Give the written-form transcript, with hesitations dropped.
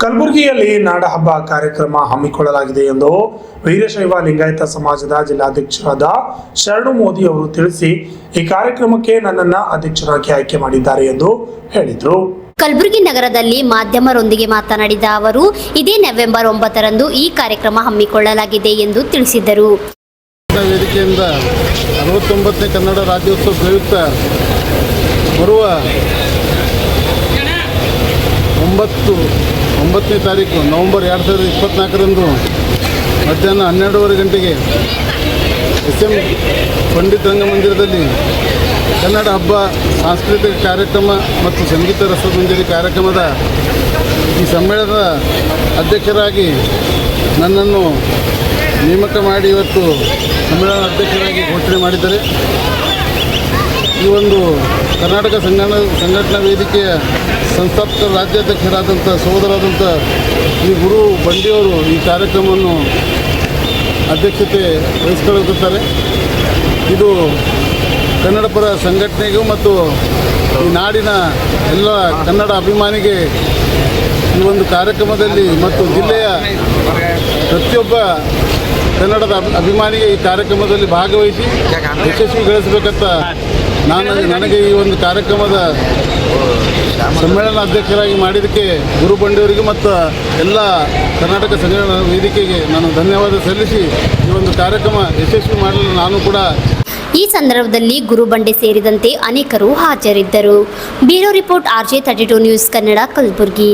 ಕಲಬುರಗಿಯಲ್ಲಿ ನಾಡಹಬ್ಬ ಕಾರ್ಯಕ್ರಮ ಹಮ್ಮಿಕೊಳ್ಳಲಾಗಿದೆ ಎಂದು ವೀರಶೈವ ಲಿಂಗಾಯತ ಸಮಾಜದ ಜಿಲ್ಲಾಧ್ಯಕ್ಷರಾದ ಶರಣು ಮೋದಿ ಅವರು ತಿಳಿಸಿ, ಈ ಕಾರ್ಯಕ್ರಮಕ್ಕೆ ನನ್ನನ್ನು ಅಧ್ಯಕ್ಷರಾಗಿ ಆಯ್ಕೆ ಮಾಡಿದ್ದಾರೆ ಎಂದು ಹೇಳಿದರು. ಕಲಬುರಗಿ ನಗರದಲ್ಲಿ ಮಾಧ್ಯಮರೊಂದಿಗೆ ಮಾತನಾಡಿದ ಅವರು, ಇದೇ ನವೆಂಬರ್ 9ರಂದು ಈ ಕಾರ್ಯಕ್ರಮ ಹಮ್ಮಿಕೊಳ್ಳಲಾಗಿದೆ ಎಂದು ತಿಳಿಸಿದರು. ವೇದಿಕೆಯಿಂದ 69ನೇ ಕನ್ನಡ ರಾಜ್ಯೋತ್ಸವ ಪ್ರಯುಕ್ತ ಬರುವ 9ನೇ ತಾರೀಕು ನವೆಂಬರ್ 2024ರಂದು ಮಧ್ಯಾಹ್ನ 12:30 ಗಂಟೆಗೆ SM ಪಂಡಿತ್ ರಂಗಮಂದಿರದಲ್ಲಿ ಕನ್ನಡ ಹಬ್ಬ ಸಾಂಸ್ಕೃತಿಕ ಕಾರ್ಯಕ್ರಮ ಮತ್ತು ಸಂಗೀತ ರಸಮಂಜರಿ ಕಾರ್ಯಕ್ರಮದ ಈ ಸಮ್ಮೇಳನದ ಅಧ್ಯಕ್ಷರಾಗಿ ನನ್ನನ್ನು ನೇಮಕ ಮಾಡಿ ಇವತ್ತು ಸಮ್ಮೇಳನ ಅಧ್ಯಕ್ಷರಾಗಿ ಘೋಷಣೆ ಮಾಡಿದ್ದಾರೆ. ಈ ಒಂದು ಕರ್ನಾಟಕ ಸಂಘಟನಾ ವೇದಿಕೆಯ ಸಂಸ್ಥಾಪಕ ರಾಜ್ಯಾಧ್ಯಕ್ಷರಾದಂಥ ಸಹೋದರಾದಂಥ ಈ ಗುರು ಬಂಡಿಯವರು ಈ ಕಾರ್ಯಕ್ರಮವನ್ನು ಅಧ್ಯಕ್ಷತೆ ವಹಿಸಿಕೊಳ್ಳುತ್ತಾರೆ. ಇದು ಕನ್ನಡ ಪರ ಸಂಘಟನೆಗೂ ಮತ್ತು ಈ ನಾಡಿನ ಎಲ್ಲ ಕನ್ನಡ ಅಭಿಮಾನಿಗೆ ಈ ಒಂದು ಕಾರ್ಯಕ್ರಮದಲ್ಲಿ ಮತ್ತು ಜಿಲ್ಲೆಯ ಪ್ರತಿಯೊಬ್ಬ ಕನ್ನಡದ ಅಭಿಮಾನಿಗೆ ಈ ಕಾರ್ಯಕ್ರಮದಲ್ಲಿ ಭಾಗವಹಿಸಿ ಯಶಸ್ವಿಗೊಳಿಸಬೇಕಂತ ನನಗೆ ಈ ಒಂದು ಕಾರ್ಯಕ್ರಮದ ಸಮ್ಮೇಳನ ಅಧ್ಯಕ್ಷರಾಗಿ ಮಾಡಿದ್ದಕ್ಕೆ ಗುರು ಬಂಡಿಯವರಿಗೆ ಮತ್ತು ಎಲ್ಲ ಕರ್ನಾಟಕ ಸಂಘಟನಾ ವೇದಿಕೆಗೆ ನಾನು ಧನ್ಯವಾದ ಸಲ್ಲಿಸಿ ಈ ಒಂದು ಕಾರ್ಯಕ್ರಮ ಯಶಸ್ವಿ ಮಾಡಲು ನಾನು ಕೂಡ ಈ ಸಂದರ್ಭದಲ್ಲಿ ಗುರು ಬಂಡೆ ಸೇರಿದಂತೆ ಅನೇಕರು ಹಾಜರಿದ್ದರು. Bureau report RJ32 news Kannada, Kalaburagi.